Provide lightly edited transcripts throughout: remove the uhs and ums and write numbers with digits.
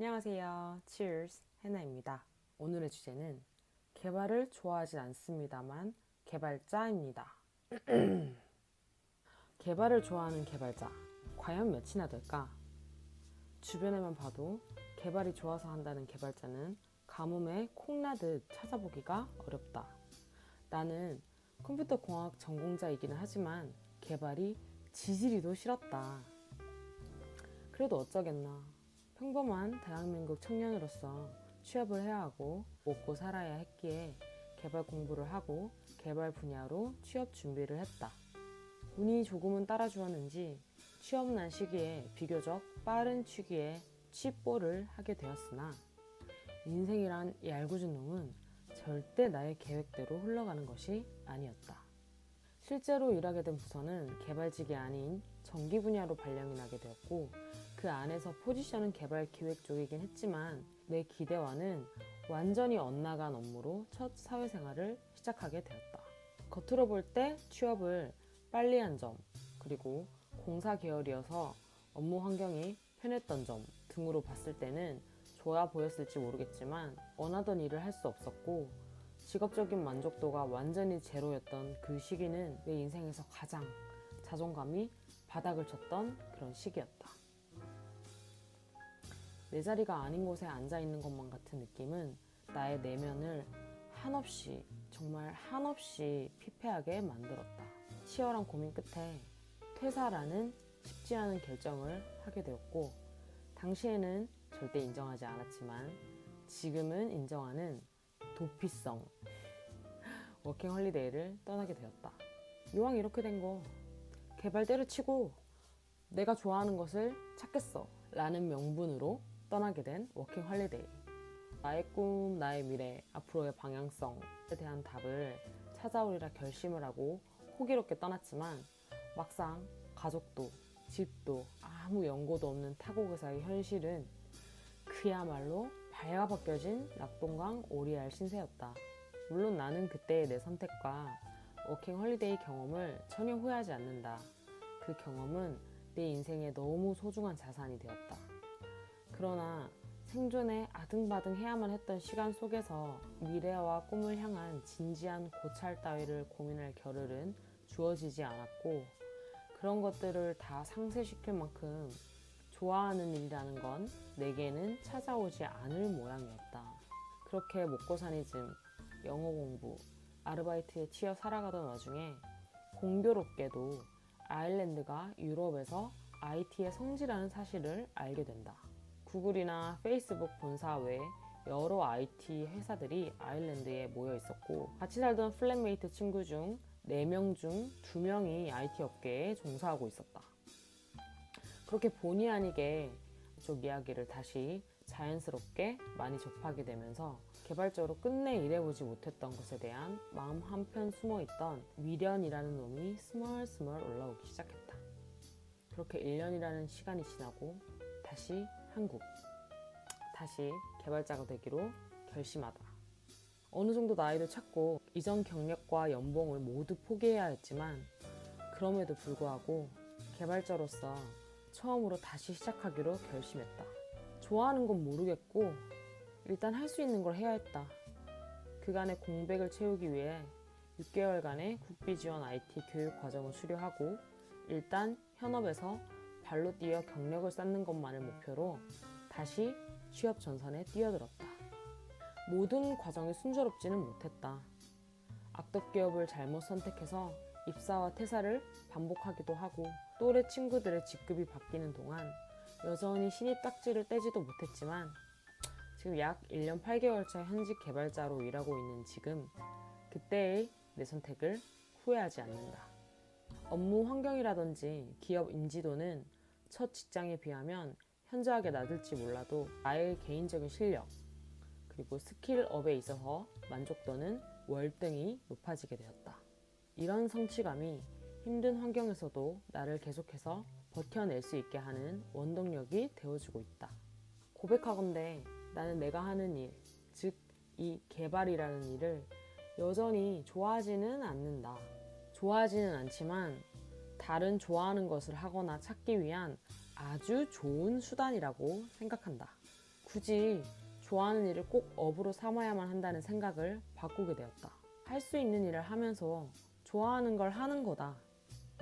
안녕하세요. Cheers, 해나입니다. 오늘의 주제는 개발을 좋아하진 않습니다만 개발자입니다. 개발을 좋아하는 개발자, 과연 몇이나 될까? 주변에만 봐도 개발이 좋아서 한다는 개발자는 가뭄에 콩나듯 찾아보기가 어렵다. 나는 컴퓨터 공학 전공자이기는 하지만 개발이 지지리도 싫었다. 그래도 어쩌겠나. 평범한 대한민국 청년으로서 취업을 해야 하고 먹고 살아야 했기에 개발 공부를 하고 개발 분야로 취업 준비를 했다. 운이 조금은 따라주었는지 취업 난 시기에 비교적 빠른 취기에 취뽀를 하게 되었으나 인생이란 얄궂은 놈은 절대 나의 계획대로 흘러가는 것이 아니었다. 실제로 일하게 된 부서는 개발직이 아닌 전기 분야로 발령이 나게 되었고 그 안에서 포지션은 개발 기획 쪽이긴 했지만 내 기대와는 완전히 엇나간 업무로 첫 사회생활을 시작하게 되었다. 겉으로 볼 때 취업을 빨리 한 점, 그리고 공사 계열이어서 업무 환경이 편했던 점 등으로 봤을 때는 좋아 보였을지 모르겠지만 원하던 일을 할 수 없었고 직업적인 만족도가 완전히 제로였던 그 시기는 내 인생에서 가장 자존감이 바닥을 쳤던 그런 시기였다. 내 자리가 아닌 곳에 앉아있는 것만 같은 느낌은 나의 내면을 한없이 정말 한없이 피폐하게 만들었다. 치열한 고민 끝에 퇴사라는 쉽지 않은 결정을 하게 되었고 당시에는 절대 인정하지 않았지만 지금은 인정하는 도피성 워킹 홀리데이를 떠나게 되었다. 이왕 이렇게 된 거 개발 때려치고 내가 좋아하는 것을 찾겠어 라는 명분으로 떠나게 된 워킹 홀리데이. 나의 꿈, 나의 미래, 앞으로의 방향성에 대한 답을 찾아오리라 결심을 하고 호기롭게 떠났지만 막상 가족도 집도 아무 연고도 없는 타국의사의 현실은 그야말로 발가벗겨진 낙동강 오리알 신세였다. 물론 나는 그때의 내 선택과 워킹 홀리데이 경험을 전혀 후회하지 않는다. 그 경험은 내 인생에 너무 소중한 자산이 되었다. 그러나 생존에 아등바등 해야만 했던 시간 속에서 미래와 꿈을 향한 진지한 고찰 따위를 고민할 겨를은 주어지지 않았고 그런 것들을 다 상쇄시킬 만큼 좋아하는 일이라는 건 내게는 찾아오지 않을 모양이었다. 그렇게 먹고 사니 즘 영어 공부, 아르바이트에 치여 살아가던 와중에 공교롭게도 아일랜드가 유럽에서 IT의 성지라는 사실을 알게 된다. 구글이나 페이스북 본사 외 여러 IT 회사들이 아일랜드에 모여 있었고 같이 살던 플랫메이트 친구 중 4명 중 2명이 IT 업계에 종사하고 있었다. 그렇게 본의 아니게 이쪽 이야기를 다시 자연스럽게 많이 접하게 되면서 개발적으로 끝내 일해보지 못했던 것에 대한 마음 한편 숨어있던 미련이라는 놈이 스멀스멀 올라오기 시작했다. 그렇게 1년이라는 시간이 지나고 다시 한국, 다시 개발자가 되기로 결심하다. 어느 정도 나이도 찼고 이전 경력과 연봉을 모두 포기해야 했지만 그럼에도 불구하고 개발자로서 처음으로 다시 시작하기로 결심했다. 좋아하는 건 모르겠고 일단 할 수 있는 걸 해야 했다. 그간의 공백을 채우기 위해 6개월간의 국비지원 IT 교육 과정을 수료하고 일단 현업에서 발로 뛰어 경력을 쌓는 것만을 목표로 다시 취업 전선에 뛰어들었다. 모든 과정이 순조롭지는 못했다. 악덕 기업을 잘못 선택해서 입사와 퇴사를 반복하기도 하고 또래 친구들의 직급이 바뀌는 동안 여전히 신입 딱지를 떼지도 못했지만 지금 약 1년 8개월 차 현직 개발자로 일하고 있는 지금 그때의 내 선택을 후회하지 않는다. 업무 환경이라든지 기업 인지도는 첫 직장에 비하면 현저하게 낮을지 몰라도 나의 개인적인 실력 그리고 스킬업에 있어서 만족도는 월등히 높아지게 되었다. 이런 성취감이 힘든 환경에서도 나를 계속해서 버텨낼 수 있게 하는 원동력이 되어주고 있다. 고백하건대 나는 내가 하는 일, 즉 이 개발이라는 일을 여전히 좋아하지는 않는다. 좋아하지는 않지만 다른 좋아하는 것을 하거나 찾기 위한 아주 좋은 수단이라고 생각한다. 굳이 좋아하는 일을 꼭 업으로 삼아야만 한다는 생각을 바꾸게 되었다. 할 수 있는 일을 하면서 좋아하는 걸 하는 거다.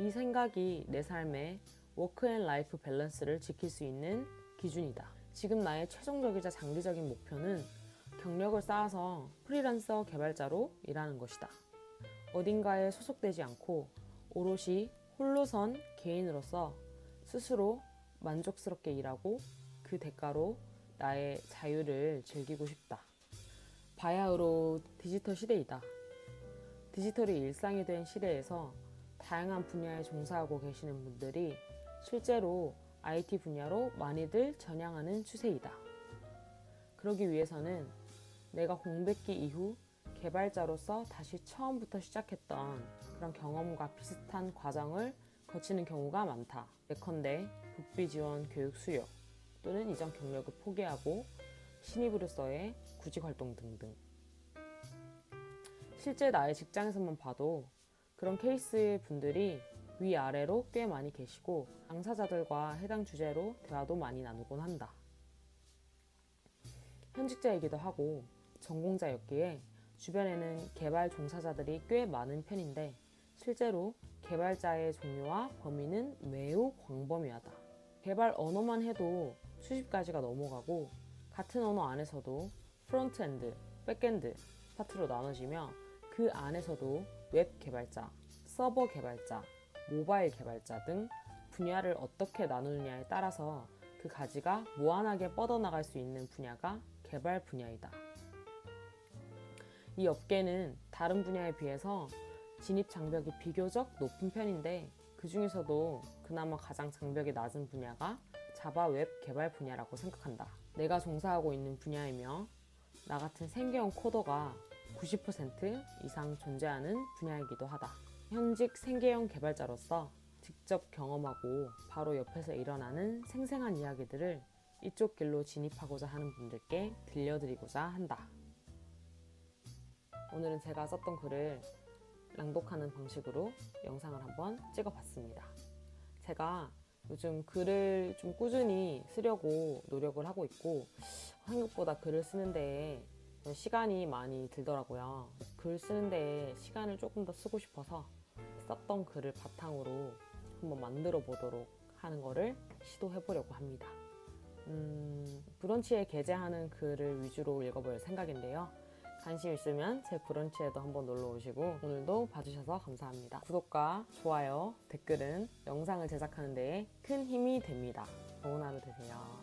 이 생각이 내 삶의 워크 앤 라이프 밸런스를 지킬 수 있는 기준이다. 지금 나의 최종적이자 장기적인 목표는 경력을 쌓아서 프리랜서 개발자로 일하는 것이다. 어딘가에 소속되지 않고 오롯이 홀로선 개인으로서 스스로 만족스럽게 일하고 그 대가로 나의 자유를 즐기고 싶다. 바야흐로 디지털 시대이다. 디지털이 일상이 된 시대에서 다양한 분야에 종사하고 계시는 분들이 실제로 IT 분야로 많이들 전향하는 추세이다. 그러기 위해서는 내가 공백기 이후 개발자로서 다시 처음부터 시작했던 그런 경험과 비슷한 과정을 거치는 경우가 많다. 예컨대 복비 지원 교육 수요 또는 이전 경력을 포기하고 신입으로서의 구직 활동 등등. 실제 나의 직장에서만 봐도 그런 케이스의 분들이 위아래로 꽤 많이 계시고 당사자들과 해당 주제로 대화도 많이 나누곤 한다. 현직자이기도 하고 전공자였기에 주변에는 개발 종사자들이 꽤 많은 편인데 실제로 개발자의 종류와 범위는 매우 광범위하다. 개발 언어만 해도 수십 가지가 넘어가고 같은 언어 안에서도 프론트엔드, 백엔드 파트로 나눠지며 그 안에서도 웹 개발자, 서버 개발자, 모바일 개발자 등 분야를 어떻게 나누느냐에 따라서 그 가지가 무한하게 뻗어나갈 수 있는 분야가 개발 분야이다. 이 업계는 다른 분야에 비해서 진입 장벽이 비교적 높은 편인데 그 중에서도 그나마 가장 장벽이 낮은 분야가 자바 웹 개발 분야라고 생각한다. 내가 종사하고 있는 분야이며 나 같은 생계형 코더가 90% 이상 존재하는 분야이기도 하다. 현직 생계형 개발자로서 직접 경험하고 바로 옆에서 일어나는 생생한 이야기들을 이쪽 길로 진입하고자 하는 분들께 들려드리고자 한다. 오늘은 제가 썼던 글을 낭독하는 방식으로 영상을 한번 찍어봤습니다. 제가 요즘 글을 좀 꾸준히 쓰려고 노력을 하고 있고 생각보다 글을 쓰는데 시간이 많이 들더라고요. 글 쓰는데 시간을 조금 더 쓰고 싶어서 썼던 글을 바탕으로 한번 만들어 보도록 하는 거를 시도해 보려고 합니다. 브런치에 게재하는 글을 위주로 읽어볼 생각인데요. 관심 있으면 제 브런치에도 한번 놀러 오시고 오늘도 봐주셔서 감사합니다. 구독과 좋아요, 댓글은 영상을 제작하는 데에 큰 힘이 됩니다. 좋은 하루 되세요.